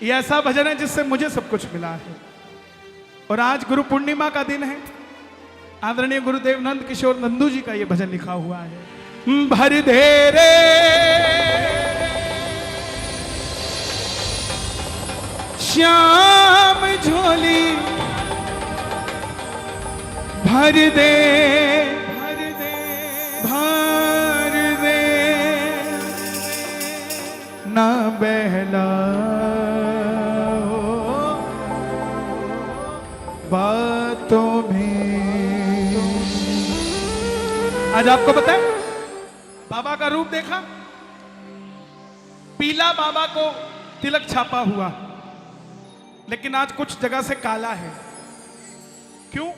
ये ऐसा भजन है जिससे मुझे सब कुछ मिला है। और आज गुरु पूर्णिमा का दिन है। आदरणीय गुरुदेव नंद किशोर नंदू जी का ये भजन लिखा हुआ है। भर दे रे श्याम झोली, भर दे भर दे भर दे, ना बहला बातों में। आज आपको पता है बाबा का रूप देखा, पीला बाबा को तिलक छापा हुआ, लेकिन आज कुछ जगह से काला है। क्यों?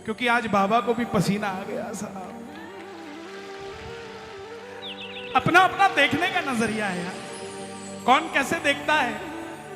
क्योंकि आज बाबा को भी पसीना आ गया साहब। अपना अपना देखने का नजरिया है यार, कौन कैसे देखता है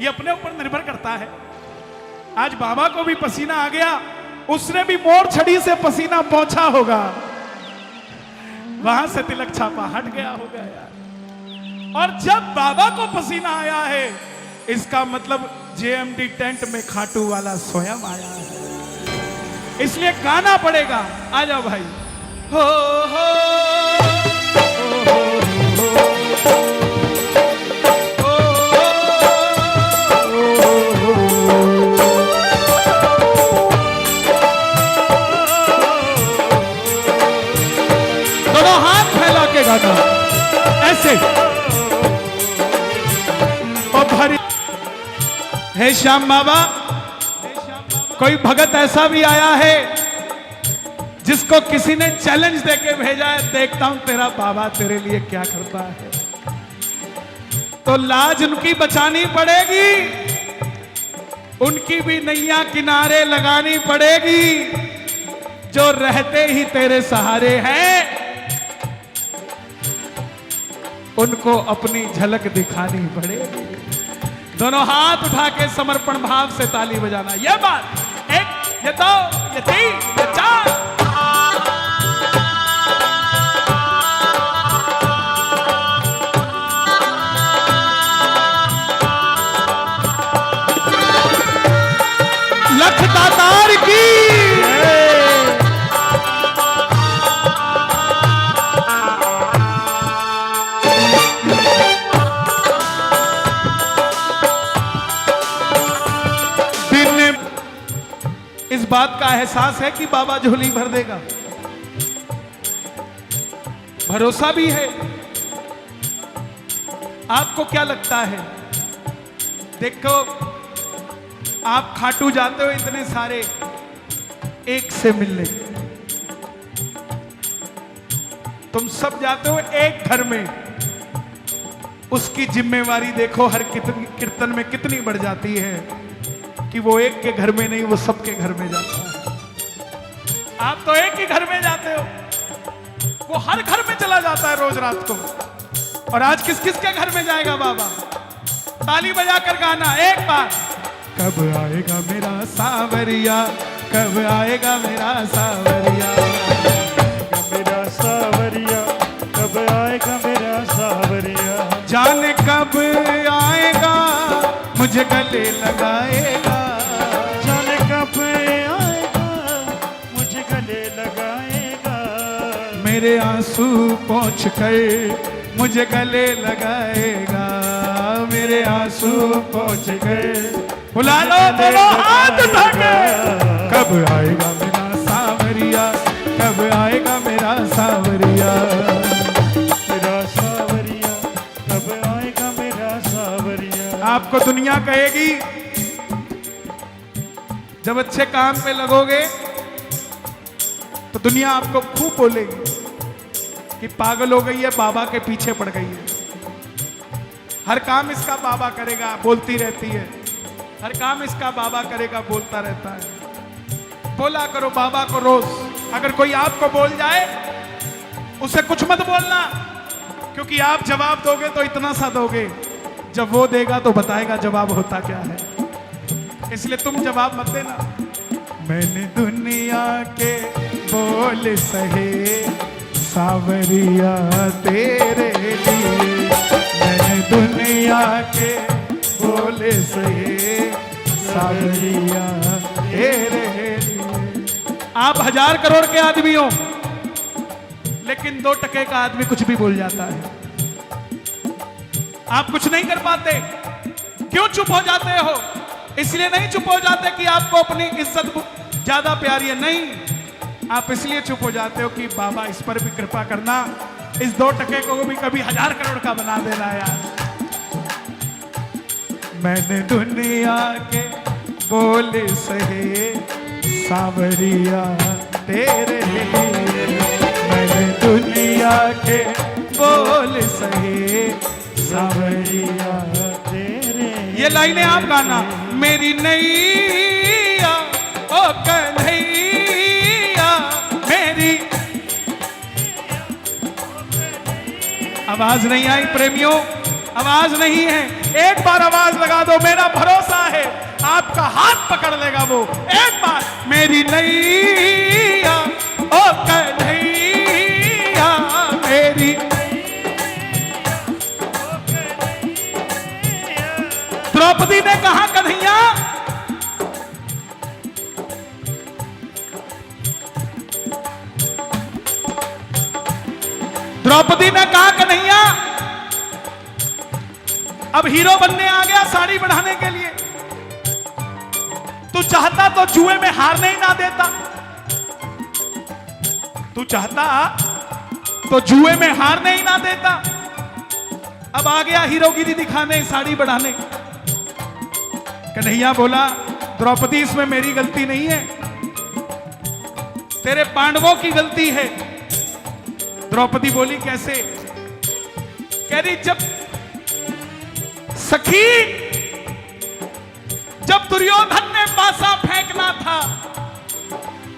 ये अपने ऊपर निर्भर करता है। आज बाबा को भी पसीना आ गया, उसने भी मोर छड़ी से पसीना पहुंचा होगा, वहां से तिलक छापा हट गया होगा यार। और जब बाबा को पसीना आया है, इसका मतलब जेएमडी टेंट में खाटू वाला स्वयं आया है, इसलिए गाना पड़ेगा। आ जाओ भाई। हो हो दोनों हाथ फैला के गाना ऐसे। और भरी हे श्याम बाबा, कोई भगत ऐसा भी आया है जिसको किसी ने चैलेंज देके भेजा है, देखता हूं तेरा बाबा तेरे लिए क्या करता है। तो लाज उनकी बचानी पड़ेगी, उनकी भी नैया किनारे लगानी पड़ेगी। जो रहते ही तेरे सहारे हैं, उनको अपनी झलक दिखानी पड़ेगी। दोनों हाथ उठा के समर्पण भाव से ताली बजाना। ये बात, एक, ये दो, ये तीन, ये चार। लख दातार की इस बात का एहसास है कि बाबा झोली भर देगा, भरोसा भी है। आपको क्या लगता है? देखो, आप खाटू जाते हो इतने सारे, एक से मिलने, तुम सब जाते हो एक घर में, उसकी जिम्मेवारी देखो हर कीर्तन में कितनी बढ़ जाती है कि वो एक के घर में नहीं, वो सबके घर में जाता है। आप तो एक ही घर में जाते हो, वो हर घर में चला जाता है रोज रात को। और आज किस किस के घर में जाएगा बाबा? ताली बजाकर गाना एक बार। कब आएगा मेरा सावरिया, कब आएगा मेरा सावरिया, मेरा सावरिया, कब आएगा मेरा सावरिया। जाने कब आएगा मुझे गले लगाएगा, जाने कब आएगा मुझे गले लगाएगा। मेरे आंसू पोंछ कर मुझे गले लगाएगा, मेरे आंसू पोंछ कर। बुला लो दोनों हाथ उठा के। कब आएगा मेरा सावरिया, कब आएगा मेरा सावरिया, मेरा सावरिया, कब आएगा मेरा सावरिया। आपको दुनिया कहेगी, जब अच्छे काम में लगोगे तो दुनिया आपको खूब बोलेगी कि पागल हो गई है, बाबा के पीछे पड़ गई है, हर काम इसका बाबा करेगा, बोलती रहती है, हर काम इसका बाबा करेगा, बोलता रहता है। बोला करो बाबा को रोज। अगर कोई आपको बोल जाए, उसे कुछ मत बोलना, क्योंकि आप जवाब दोगे तो इतना सा दोगे, जब वो देगा तो बताएगा जवाब होता क्या है। इसलिए तुम जवाब मत देना। मैंने दुनिया के बोल सहे सावरिया तेरे लिए, मैंने दुनिया के बोले सहे सावरिया तेरे लिए। आप 1000 करोड़ के आदमी हो, लेकिन 2 टके का आदमी कुछ भी बोल जाता है। आप कुछ नहीं कर पाते, क्यों चुप हो जाते हो? इसलिए नहीं चुप हो जाते कि आपको अपनी इज्जत ज्यादा प्यारी है, नहीं, आप इसलिए चुप हो जाते हो कि बाबा इस पर भी कृपा करना, इस 2 टके को भी कभी 1000 करोड़ का बना देना यार। मैंने दुनिया के बोले सहे सावरिया तेरे लिए, मैंने दुनिया के बोल सहे सावरिया तेरे। ये लाइनें आप गाना। मेरी नैया ओ कन्हैया मेरी। आवाज नहीं आई प्रेमियों, आवाज नहीं है। एक बार आवाज लगा दो, मेरा भरोसा है आपका हाथ पकड़ लेगा वो। एक बार मेरी नैया ओ कन्हैया मेरी। द्रौपदी ने कहा कन्हैया, द्रौपदी ने कहा कन्हैया अब हीरो बनने आ गया साड़ी बढ़ाने के लिए। तू चाहता तो जुए में हारने ही ना देता, तू चाहता तो जुए में हारने ही ना देता। अब आ गया हीरोगिरी दिखाने, साड़ी बढ़ाने। कन्हैया बोला द्रौपदी इसमें मेरी गलती नहीं है, तेरे पांडवों की गलती है। द्रौपदी बोली कैसे? कह रही जब सखी, जब दुर्योधन ने पासा फेंकना था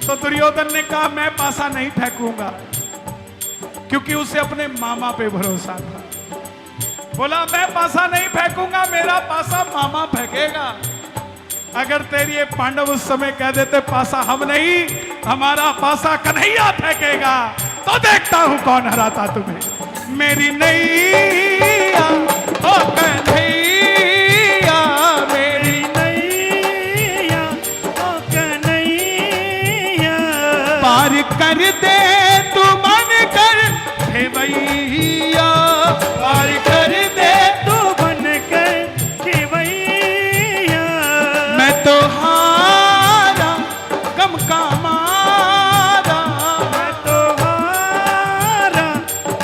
तो दुर्योधन ने कहा मैं पासा नहीं फेंकूंगा, क्योंकि उसे अपने मामा पे भरोसा था। बोला मैं पासा नहीं फेंकूंगा, मेरा पासा मामा फेंकेगा। अगर तेरी ये पांडव उस समय कह देते पासा हम नहीं, हमारा पासा कन्हैया फेंकेगा, तो देखता हूं कौन हराता तुम्हें। मेरी नैया ओ कन्हैया मेरी नैया ओ कन्हैया, पार कर दे तू मन कर हे भैया, पार कर दे तू बन कर खेवैया। मैं तो हारा गम का मारा, मैं तो हारा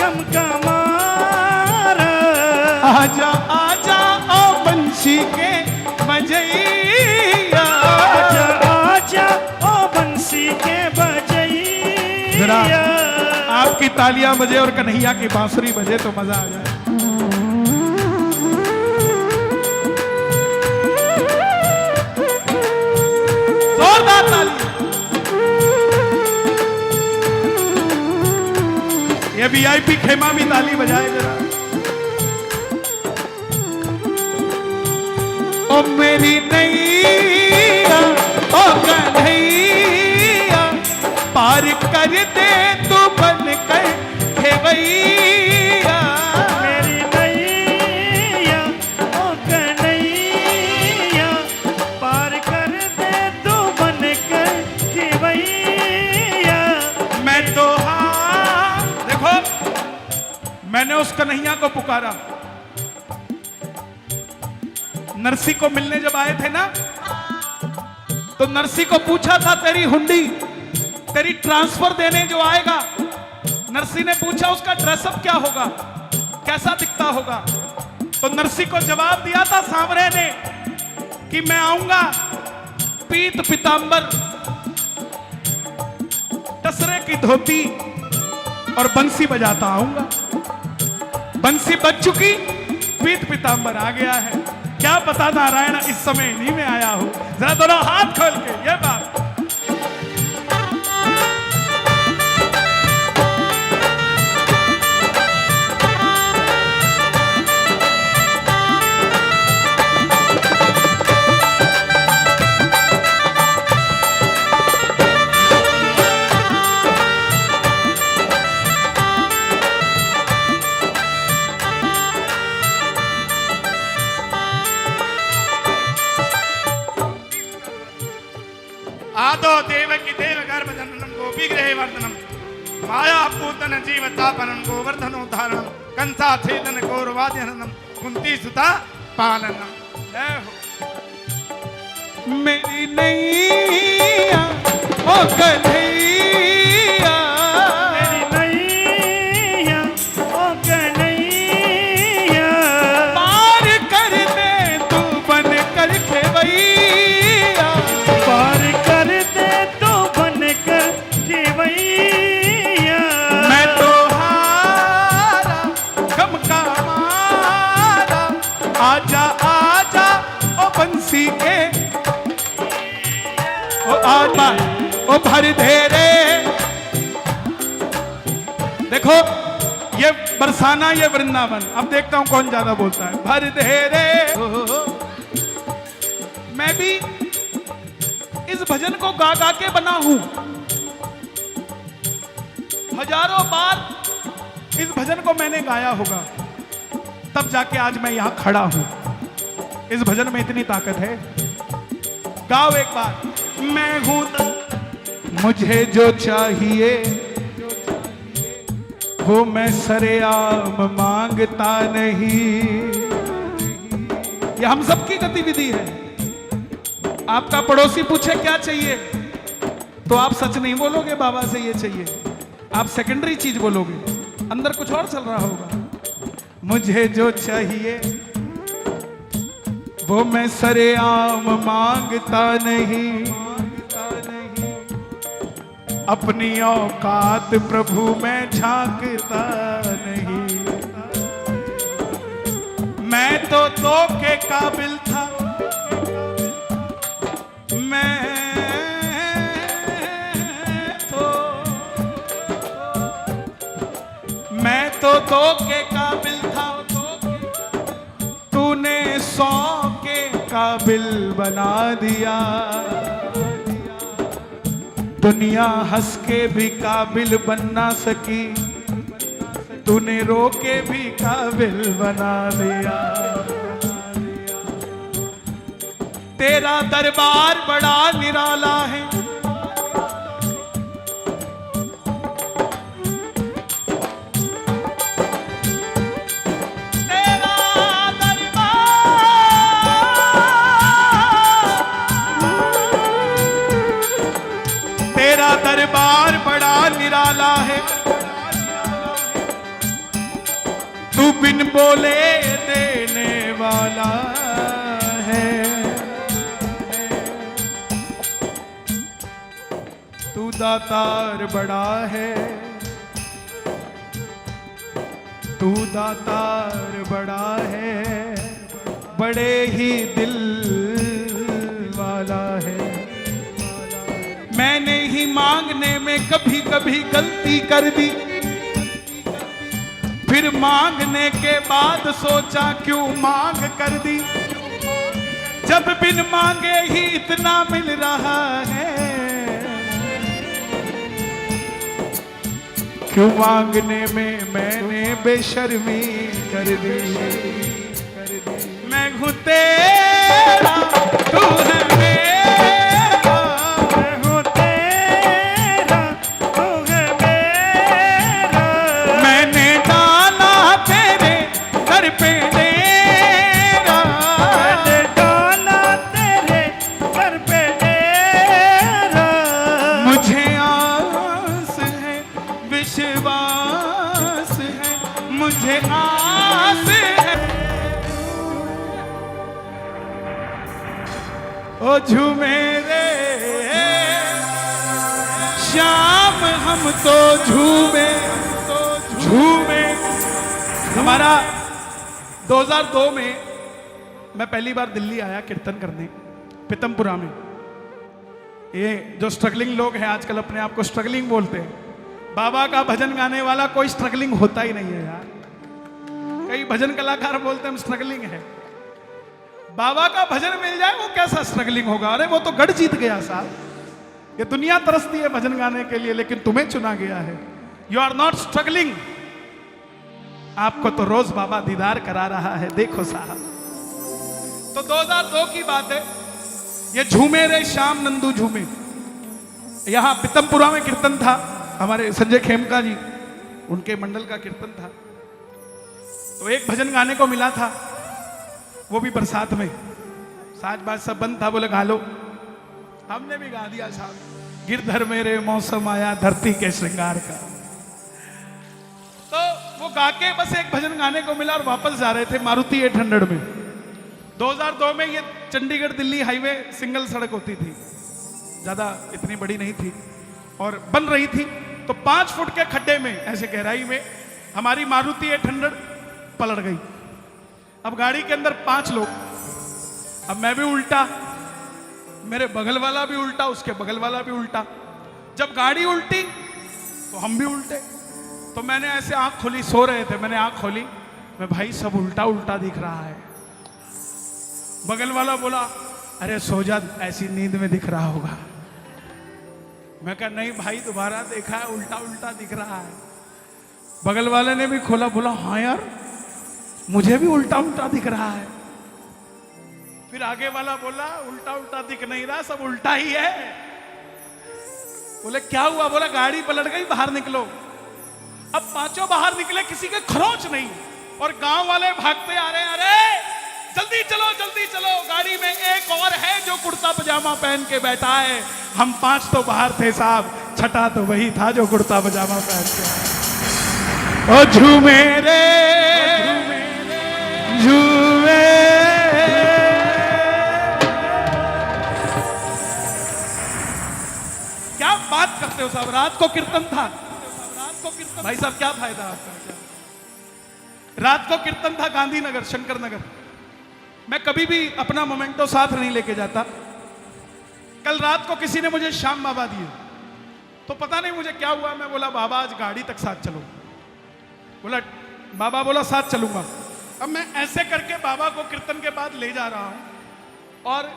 गम का मारा। आजा आजा ओ बंशी के बजैया, आजा आजा ओ बंसी के जरा बजैया। आपकी तालियां बजे और कन्हैया की बांसुरी बजे तो मजा आ जाए। जोरदार ताली। ये वीआईपी खेमा भी ताली बजाए जरा। ओ मेरी नैया ओ कन्हैया, पार कर दे तू बन कर खेवैया। मेरी नैया ओ कन्हैया, पार कर दे तू बन कर खेवैया। मैं तो हाँ, देखो मैंने उस कन्हैया को पुकारा। नरसी को मिलने जब आए थे ना, तो नरसी को पूछा था तेरी हुंडी, तेरी ट्रांसफर देने जो आएगा, नरसी ने पूछा उसका ड्रेसअप क्या होगा, कैसा दिखता होगा। तो नरसी को जवाब दिया था सांवरे ने कि मैं आऊंगा पीत पीतांबर, टसरे की धोती और बंसी बजाता आऊंगा। बंसी बज चुकी, पीत पीतांबर आ गया है। क्या पता नारायण इस समय इन्हीं में आया हो। जरा दोनों हाथ खोल के ये बात। माधव देवकी देव गर्भ जननम गोपी गृह वर्धनम माया पूतन जीवतापनम गोवर्धनोद्धारणम कंसा छेदन गौरवाद्यनम कुंती सुता पालनम। जय हो। मेरी नैया ओ कन्हैया, मेरी नैया ओ कन्हैया, पार कर दे तू बन कर खेवैया, पार कर दे तो बन कर केवैया। मैं तो हारा गम का मारा, आजा आजा ओ बंसी के ओ आत्मा ओ भर दे रे। देखो ये बरसाना ये वृंदावन। अब देखता हूं कौन ज्यादा बोलता है। भर दे रे। मैं भी इस भजन को गा गा के बना हूं। हजारों बार इस भजन को मैंने गाया होगा, तब जाके आज मैं यहां खड़ा हूं। इस भजन में इतनी ताकत है। गाओ एक बार। मैं हूं मुझे जो चाहिए वो मैं सरेआम मांगता नहीं। ये हम सबकी गतिविधि है। आपका पड़ोसी पूछे क्या चाहिए तो आप सच नहीं बोलोगे बाबा से ये चाहिए, आप सेकेंडरी चीज बोलोगे, अंदर कुछ और चल रहा होगा। मुझे जो चाहिए वो मैं सरेआम मांगता नहीं, अपनी औकात प्रभु मैं झांकता नहीं। मैं तो के काबिल था, मैं तो के काबिल था, तूने 100 के काबिल बना दिया। दुनिया हंस के भी काबिल बन ना सकी, तूने रो के भी काबिल बना दिया। तेरा दरबार बड़ा निराला है, तेरा दरबार बड़ा निराला है। तू बिन बोले देने वाला है। तू दातार बड़ा है, तू दातार बड़ा है, बड़े ही दिल वाला है। मैंने ही मांगने में कभी कभी गलती कर दी, फिर मांगने के बाद सोचा क्यों मांग कर दी। जब बिन मांगे ही इतना मिल रहा है, क्यों मांगने में मैंने बेशर्मी कर दी। मैं हूं तेरा, तू है मेरा, मैं हूं तेरा, तू है मेरा। मैंने डाला तेरे घर पे डेरा, मैंने डाला तेरे घर पे डेरा। मुझे आस है विश्वास है, मुझे आस है। ओ झूमे रे श्याम हम तो झूमे, झूमे। हमारा 2002 में मैं पहली बार दिल्ली आया कीर्तन करने, पीतमपुरा में। ये जो स्ट्रगलिंग लोग हैं आजकल अपने आप को स्ट्रगलिंग बोलते हैं, बाबा का भजन गाने वाला कोई स्ट्रगलिंग होता ही नहीं है यार। कई भजन कलाकार बोलते हैं हम स्ट्रगलिंग है। बाबा का भजन मिल जाए वो कैसा स्ट्रगलिंग होगा। अरे वो तो गढ़ जीत गया साहब। ये दुनिया तरसती है भजन गाने के लिए, लेकिन तुम्हें चुना गया है। You are not struggling. आपको तो रोज बाबा दीदार करा रहा है, देखो साहब। तो 2002 की बात है। ये झूमे रे श्याम नंदू झूमे, यहाँ पितमपुरा में कीर्तन था, हमारे संजय खेमका जी उनके मंडल का कीर्तन था। तो एक भजन गाने को मिला था, वो भी बरसात में, साज बाज सब बंद था, बोले गा लो। हमने भी गा दिया साहब, गिरधर मेरे मौसम आया धरती के श्रृंगार का। तो वो गा के बस एक भजन गाने को मिला और वापस जा रहे थे मारुति 800 में। 2002 में ये चंडीगढ़ दिल्ली हाईवे सिंगल सड़क होती थी, ज्यादा इतनी बड़ी नहीं थी और बन रही थी। तो 5 फुट के खड्डे में ऐसे गहराई में हमारी मारुति 800 पलट गई। अब गाड़ी के अंदर 5 लोग, अब मैं भी उल्टा, मेरे बगल वाला भी उल्टा, उसके बगल वाला भी उल्टा। जब गाड़ी उल्टी तो हम भी उल्टे। तो मैंने ऐसे आंख खोली, सो रहे थे, मैंने आंख खोली, मैं भाई सब उल्टा उल्टा दिख रहा है। बगल वाला बोला अरे सो जा, ऐसी नींद में दिख रहा होगा। मैं कहा नहीं भाई दोबारा देखा है, उल्टा उल्टा दिख रहा है। बगल वाले ने भी खोला, बोला हाँ यार मुझे भी उल्टा उल्टा दिख रहा है। फिर आगे वाला बोला उल्टा उल्टा दिख नहीं रहा, सब उल्टा ही है। बोले क्या हुआ? बोला गाड़ी पलट गई, बाहर निकलो। अब 5 बाहर निकले, किसी के खरोच नहीं, और गांव वाले भागते आ रहे हैं, अरे जल्दी चलो गाड़ी में एक और है जो कुर्ता पजामा पहन के बैठा है। हम 5 तो बाहर थे साहब, छठा तो वही था जो कुर्ता पजामा पहन के। ओ झूमे रे झूमे, क्या बात करते हो साहब, रात को कीर्तन था। भाई साहब क्या फायदा आपका? रात को कीर्तन था गांधीनगर, शंकर नगर। मैं कभी भी अपना मोमेंटो साथ नहीं लेके जाता। कल रात को किसी ने मुझे श्याम बाबा दिए, तो पता नहीं मुझे क्या हुआ, मैं बोला बाबा आज गाड़ी तक साथ चलो। बोला बाबा बोला साथ चलूंगा। अब मैं ऐसे करके बाबा को कीर्तन के बाद ले जा रहा हूं, और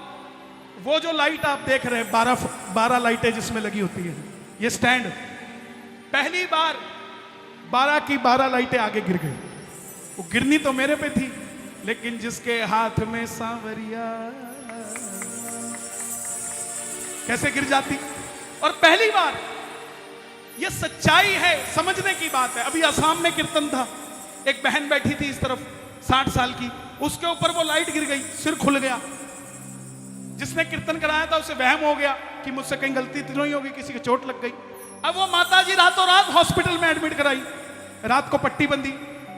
वो जो लाइट आप देख रहे हैं 12 लाइटें जिसमें लगी होती है, ये स्टैंड, पहली बार 12 की 12 लाइटें आगे गिर गई। वो गिरनी तो मेरे पे थी, लेकिन जिसके हाथ में सांवरिया कैसे गिर जाती। और पहली बार, ये सच्चाई है, समझने की बात है। अभी असम में कीर्तन था, एक बहन बैठी थी इस तरफ 60 साल की, उसके ऊपर वो लाइट गिर गई, सिर खुल गया। जिसने कीर्तन कराया था उसे वहम हो गया कि मुझसे कहीं गलती तो नहीं होगी, किसी की चोट लग गई। अब वो माताजी रातों रात हॉस्पिटल में एडमिट कराई, रात को पट्टी बंदी।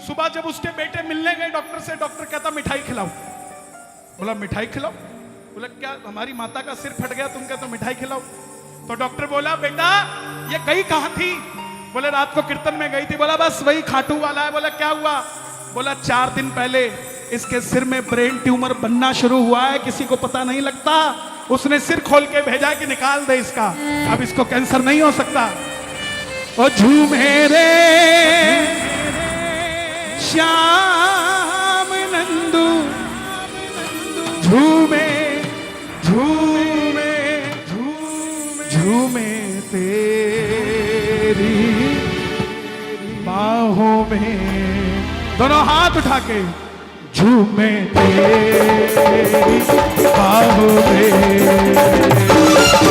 सुबह जब उसके बेटे मिलने गए डॉक्टर से, डॉक्टर कहता मिठाई खिलाओ। बोला मिठाई खिलाओ? बोला क्या हमारी माता का सिर फट गया, तुम कहते तो मिठाई खिलाओ? तो डॉक्टर बोला बेटा ये गई कहां थी? बोले रात को कीर्तन में गई थी। बोला बस वही खाटू वाला है। बोला क्या हुआ? बोला 4 दिन पहले इसके सिर में ब्रेन ट्यूमर बनना शुरू हुआ है, किसी को पता नहीं लगता। उसने सिर खोल के भेजा कि निकाल दे इसका, अब इसको कैंसर नहीं हो सकता। ओ झूमे रे श्याम नंदू, झूमे झूमे झूमे झूमे तेरी बाहों में, दोनों हाथ उठा के झूमे तेरी बाहों में,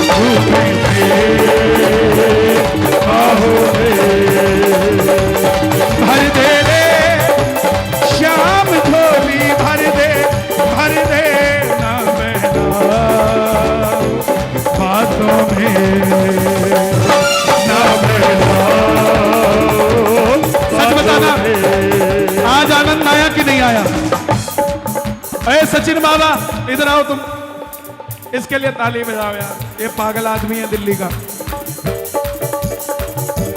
झूमे तेरी बाहों में। भर दे रे श्याम झोली, भर दे ना बहना बातों में, ना बहना। सच बताना आज आनंद आया कि नहीं आया? अरे सचिन बाबा इधर आओ तुम, इसके लिए ताली बजाओ यार, ये पागल आदमी है दिल्ली का।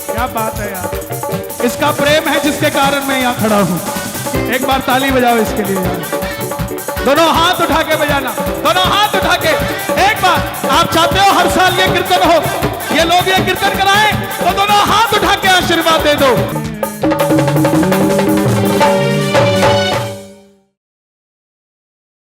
क्या बात है यार, इसका प्रेम है जिसके कारण मैं यहाँ खड़ा हूँ। एक बार ताली बजाओ इसके लिए यार, दोनों हाथ उठा के बजाना, दोनों हाथ उठा के एक बार। आप चाहते हो हर साल ये कीर्तन हो, ये लोग ये कीर्तन कराएं, तो दोनों हाथ उठा के आशीर्वाद दे दो।